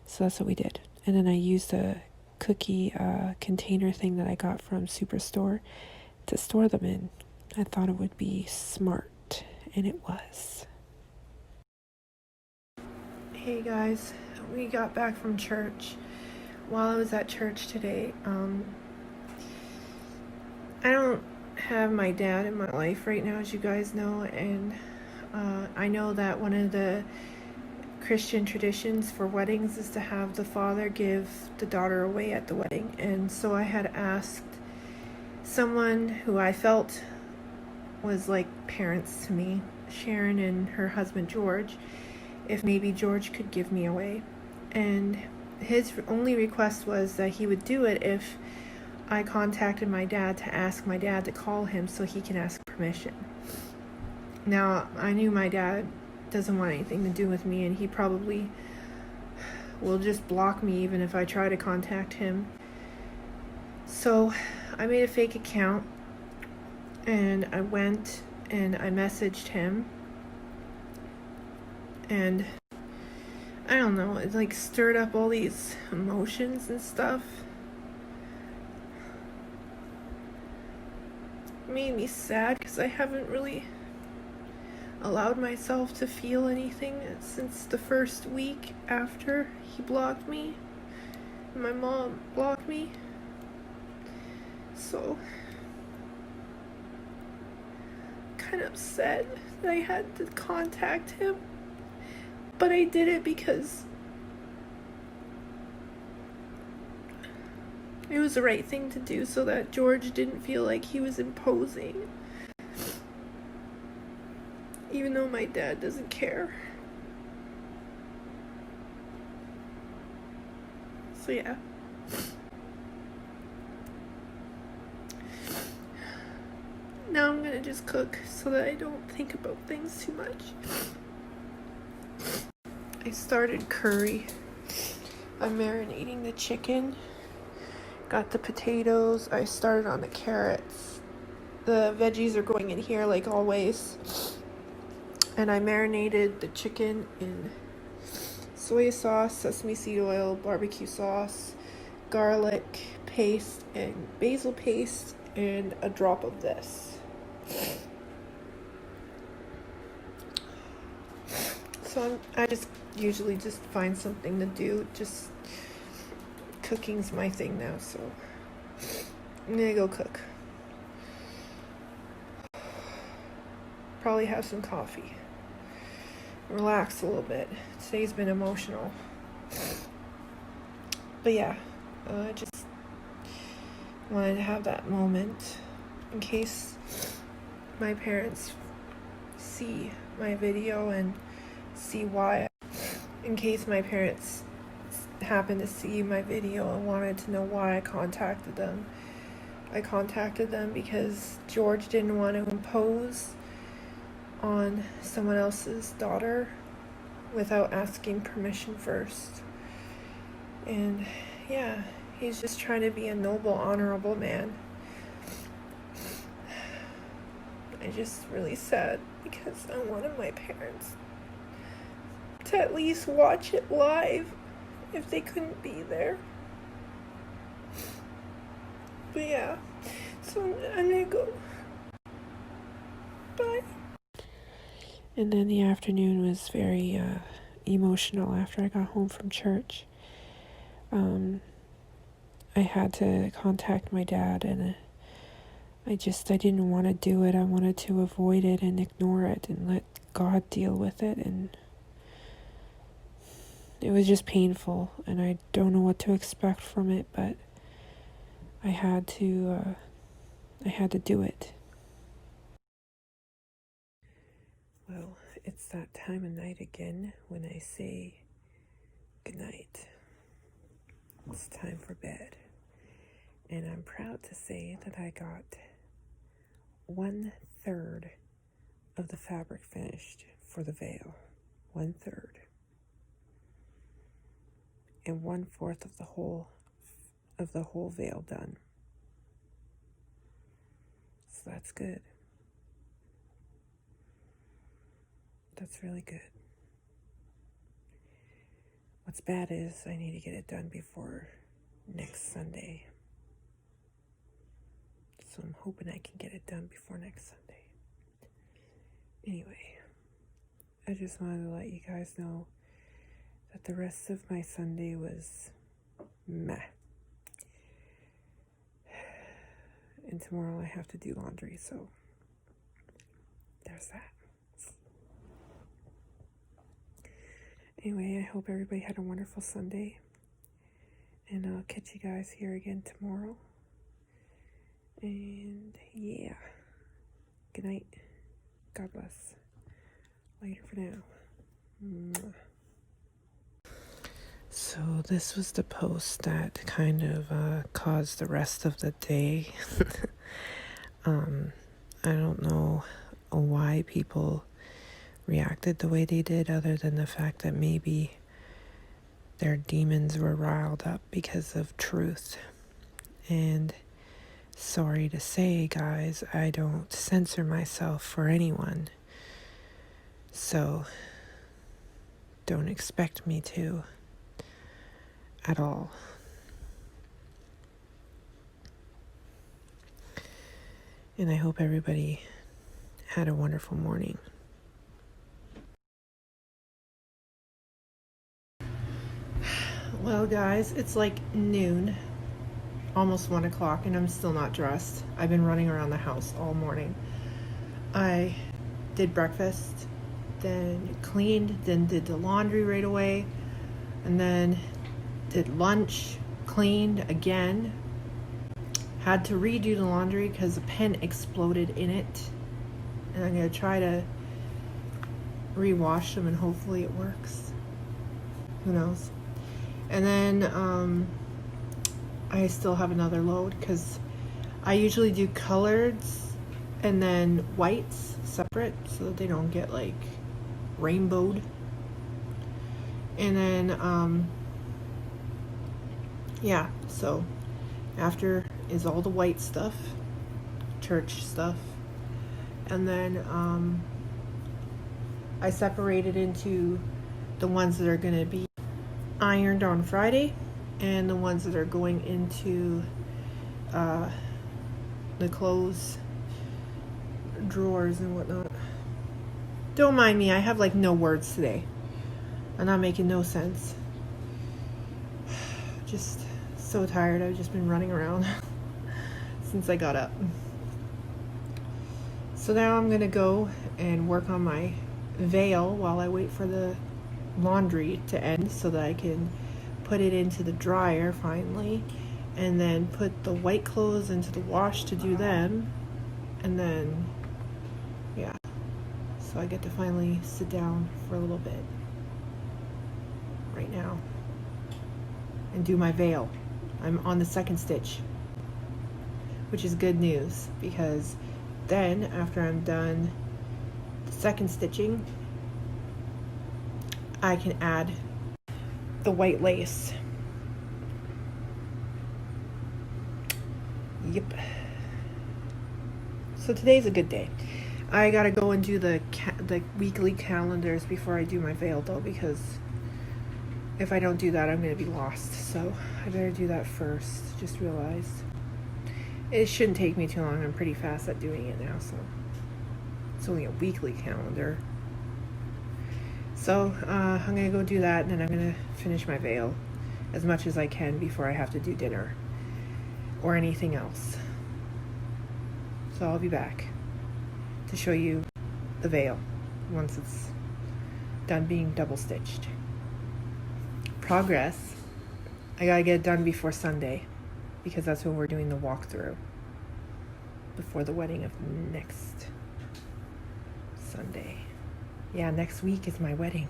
So that's what we did. And then I used a cookie container thing that I got from Superstore to store them in. I thought it would be smart, and it was. Hey guys, we got back from church. While I was at church today, I don't have my dad in my life right now, as you guys know, and I know that one of the Christian traditions for weddings is to have the father give the daughter away at the wedding. And so I had asked someone who I felt was like parents to me, Sharon and her husband George, if maybe George could give me away. And his only request was that he would do it if I contacted my dad to ask my dad to call him so he can ask permission. Now, I knew my dad doesn't want anything to do with me, and he probably will just block me even if I try to contact him. So I made a fake account, and I went and I messaged him, and I don't know, it like stirred up all these emotions and stuff. It made me sad because I haven't really allowed myself to feel anything since the first week after he blocked me. My mom blocked me. So kind of upset that I had to contact him. But I did it because It was the right thing to do so that George didn't feel like he was imposing. Even though my dad doesn't care. So yeah. Now I'm gonna just cook so that I don't think about things too much. I started curry. I'm marinating the chicken. Got the potatoes. I started on the carrots. The veggies are going in here like always. And I marinated the chicken in soy sauce, sesame seed oil, barbecue sauce, garlic paste, and basil paste, and a drop of this. So I just usually just find something to do. Just cooking's my thing now, so I'm gonna go cook. Probably have some coffee. Relax a little bit. Today's been emotional. But yeah, I just wanted to have that moment in case my parents see my video and see why. In case my parents happened to see my video and wanted to know why I contacted them. I contacted them because George didn't want to impose on someone else's daughter without asking permission first. And yeah, he's just trying to be a noble, honorable man. I just really sad because I wanted my parents to at least watch it live if they couldn't be there. But yeah, so I'm gonna go. Bye. And then the afternoon was very emotional after I got home from church. I had to contact my dad, and I didn't want to do it. I wanted to avoid it and ignore it and let God deal with it, and it was just painful, and I don't know what to expect from it, but I had to do it. Well, it's that time of night again when I say goodnight. It's time for bed. And I'm proud to say that I got 1/3 of the fabric finished for the veil. 1/3. And 1/4 of the whole veil done. So that's good. That's really good. What's bad is I need to get it done before next Sunday. So I'm hoping I can get it done before next Sunday. Anyway, I just wanted to let you guys know that the rest of my Sunday was meh. And tomorrow I have to do laundry, so there's that. Anyway, I hope everybody had a wonderful Sunday. And I'll catch you guys here again tomorrow. And yeah. Good night. God bless. Later for now. Mwah. So this was the post that kind of caused the rest of the day. I don't know why people reacted the way they did, other than the fact that maybe their demons were riled up because of truth. And sorry to say, guys, I don't censor myself for anyone, so don't expect me to at all. And I hope everybody had a wonderful morning. Well, guys, it's like noon, almost 1 o'clock, and I'm still not dressed. I've been running around the house all morning. I did breakfast, then cleaned, then did the laundry right away, and then did lunch, cleaned again, had to redo the laundry because the pen exploded in it. And I'm going to try to rewash them and hopefully it works. Who knows? And then I still have another load because I usually do coloreds and then whites separate so that they don't get like rainbowed. And then yeah, so after is all the white stuff, church stuff, and then I separated into the ones that are going to be ironed on Friday and the ones that are going into the clothes drawers and whatnot. Don't mind me, I have like no words today. I'm not making no sense. Just so tired. I've just been running around since I got up. So now I'm gonna go and work on my veil while I wait for the laundry to end so that I can put it into the dryer finally, and then put the white clothes into the wash to do them, and then yeah, so I get to finally sit down for a little bit right now and do my veil. I'm on the second stitch, which is good news, because then after I'm done the second stitching, I can add the white lace. Yep. So today's a good day. I gotta go and do the weekly calendars before I do my veil though, because if I don't do that, I'm gonna be lost. So I better do that first. Just realized it shouldn't take me too long. I'm pretty fast at doing it now, so it's only a weekly calendar. So I'm gonna go do that, and then I'm gonna finish my veil as much as I can before I have to do dinner or anything else. So I'll be back to show you the veil once it's done being double stitched. Progress. I gotta get it done before Sunday, because that's when we're doing the walkthrough before the wedding of next Sunday. Yeah, next week is my wedding.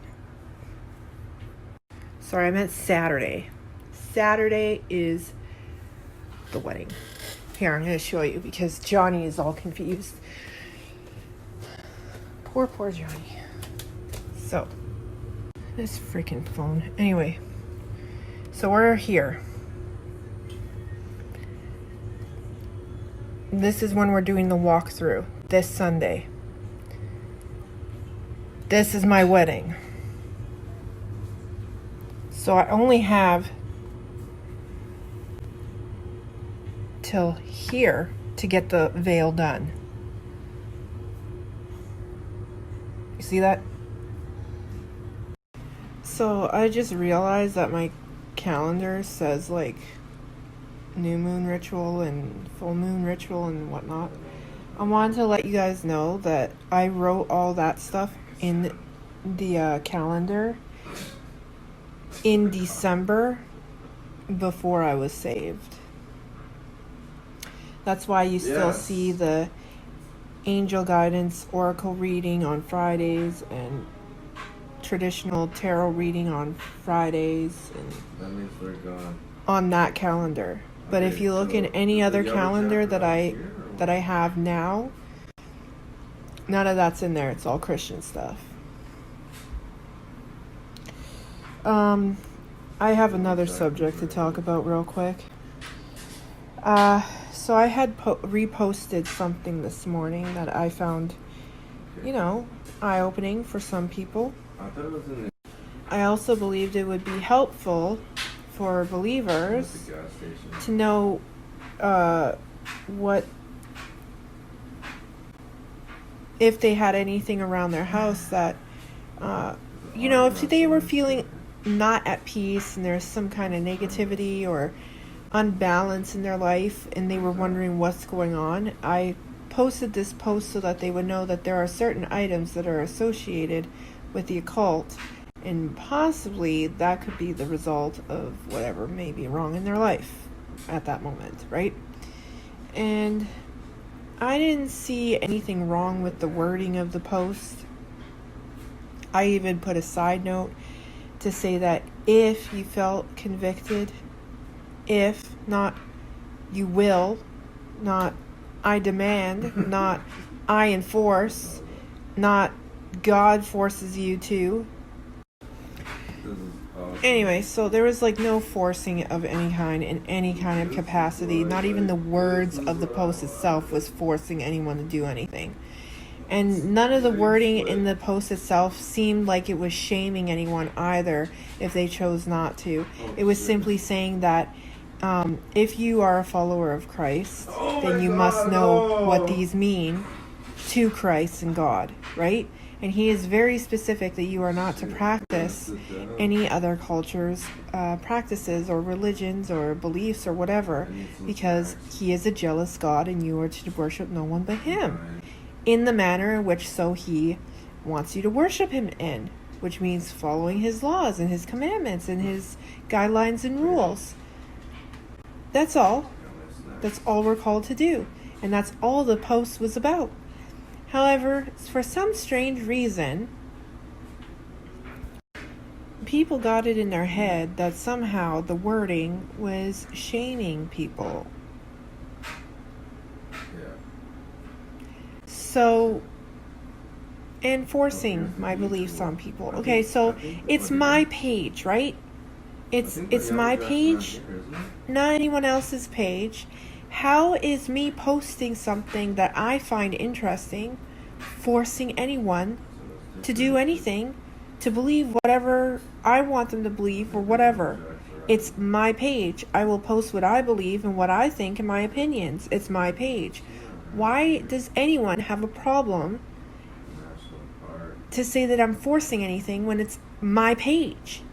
Sorry, I meant Saturday. Saturday is the wedding. Here, I'm going to show you because Johnny is all confused. Poor Johnny. So, this freaking phone. Anyway, so we're here. This is when we're doing the walkthrough this Sunday. This is my wedding. So I only have till here to get the veil done. You see that? So I just realized that my calendar says like new moon ritual and full moon ritual and whatnot. I wanted to let you guys know that I wrote all that stuff in the calendar in December before I was saved. That's why you still see the angel guidance oracle reading on Fridays and traditional tarot reading on Fridays, and that means we're gone on that calendar. But if you look in any other calendar that I have now, none of that's in there. It's all Christian stuff. I have another subject to talk about real quick. So I had reposted something this morning that I found, eye-opening for some people. I thought it was in the I also believed it would be helpful for believers gas station. to know what, if they had anything around their house that, if they were feeling not at peace and there's some kind of negativity or unbalance in their life and they were wondering what's going on. I posted this post so that they would know that there are certain items that are associated with the occult, and possibly that could be the result of whatever may be wrong in their life at that moment, right? And I didn't see anything wrong with the wording of the post. I even put a side note to say that if you felt convicted, if not, you will, not I demand, not I enforce, not God forces you to. Anyway, so there was like no forcing of any kind in any kind of capacity. Not even the words of the post itself was forcing anyone to do anything. And none of the wording in the post itself seemed like it was shaming anyone either if they chose not to. It was simply saying that if you are a follower of Christ, then you must know what these mean to Christ and God, right? And he is very specific that you are not to practice any other cultures' practices or religions or beliefs or whatever, because he is a jealous God and you are to worship no one but him in the manner in which so he wants you to worship him in, which means following his laws and his commandments and his guidelines and rules. That's all. That's all we're called to do. And that's all the post was about. However, for some strange reason, people got it in their head that somehow the wording was shaming people. So, enforcing my beliefs on people. Okay, so it's my page, right? It's my page, not anyone else's page. How is me posting something that I find interesting forcing anyone to do anything, to believe whatever I want them to believe or whatever? It's my page. I will post what I believe and what I think and my opinions. It's my page. Why does anyone have a problem to say that I'm forcing anything when it's my page?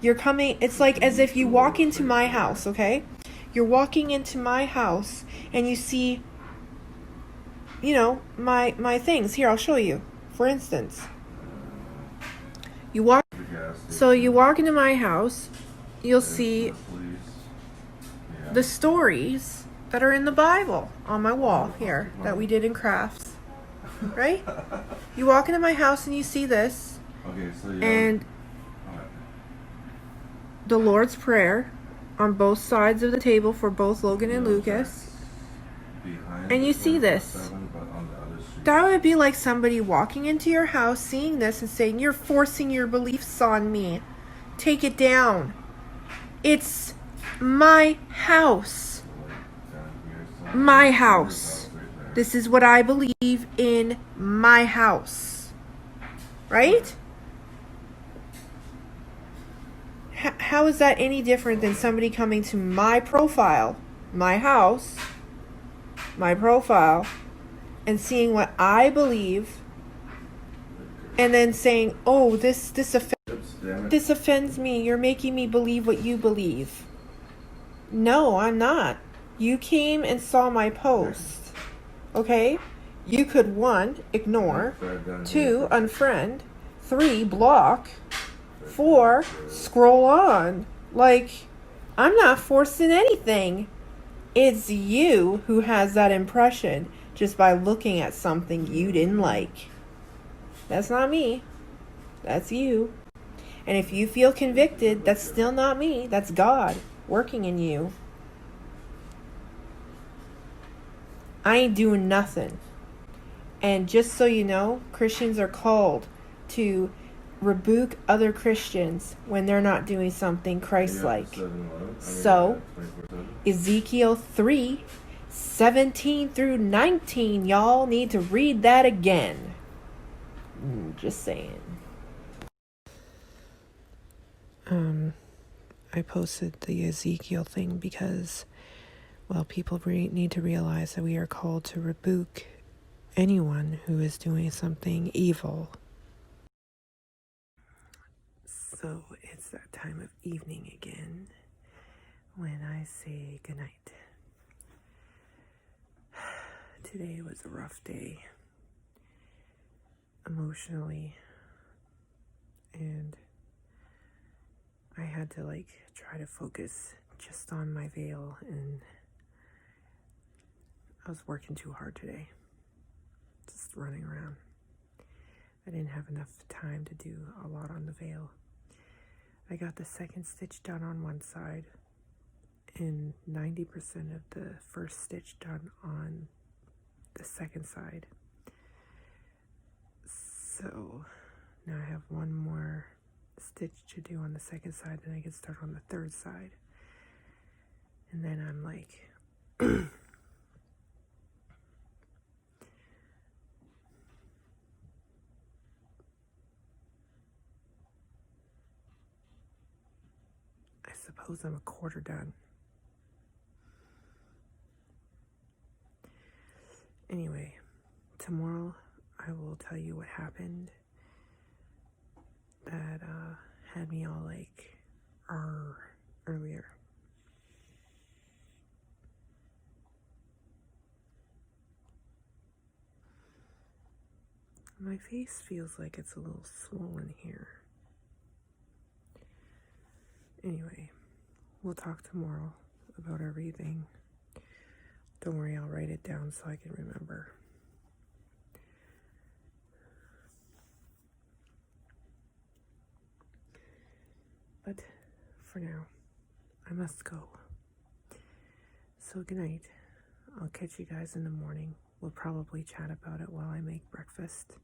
You're coming, it's like as if you walk into my house, okay? You're walking into my house and you see, my things. Here, I'll show you. For instance, you walk into my house, you'll see the stories that are in the Bible on my wall here that we did in crafts, right? You walk into my house and you see this, and the Lord's Prayer on both sides of the table for both Logan and Lucas, and you see this. That would be like somebody walking into your house, seeing this and saying, "You're forcing your beliefs on me. Take it down. It's my house. My house. This is what I believe in my house." Right? How is that any different than somebody coming to my profile, my house, my profile, and seeing what I believe, and then saying, "Oh, this offends me. You're making me believe what you believe." No, I'm not. You came and saw my post. Okay? You could 1, ignore, 2, unfriend, 3, block, 4, scroll on. Like, I'm not forcing anything. It's you who has that impression just by looking at something you didn't like. That's not me. That's you. And if you feel convicted, that's still not me. That's God working in you. I ain't doing nothing. And just so you know, Christians are called to rebuke other Christians when they're not doing something Christ-like. So, Ezekiel 3:17 through 19, y'all need to read that again. Just saying. I posted the Ezekiel thing because, well, people need to realize that we are called to rebuke anyone who is doing something evil. So it's that time of evening again when I say goodnight. Today was a rough day emotionally, and I had to try to focus just on my veil and I was working too hard today. Just running around. I didn't have enough time to do a lot on the veil. I got the second stitch done on one side and 90% of the first stitch done on the second side. So now I have one more stitch to do on the second side, and I can start on the third side. And then I'm like, I suppose I'm a quarter done. Anyway, tomorrow I will tell you what happened that had me all like, earlier. My face feels like it's a little swollen here. Anyway, we'll talk tomorrow about everything. Don't worry, I'll write it down so I can remember. But for now, I must go. So good night. I'll catch you guys in the morning. We'll probably chat about it while I make breakfast.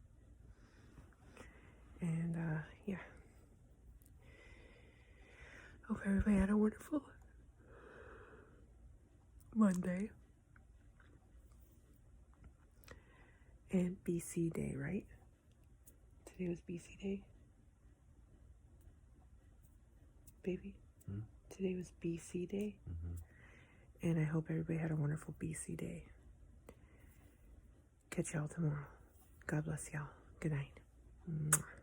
And yeah. Hope everybody had a wonderful Monday. And BC Day, right? Today was BC Day? Baby? Today was BC Day? And I hope everybody had a wonderful BC Day. Catch y'all tomorrow. God bless y'all. Good night. Mwah.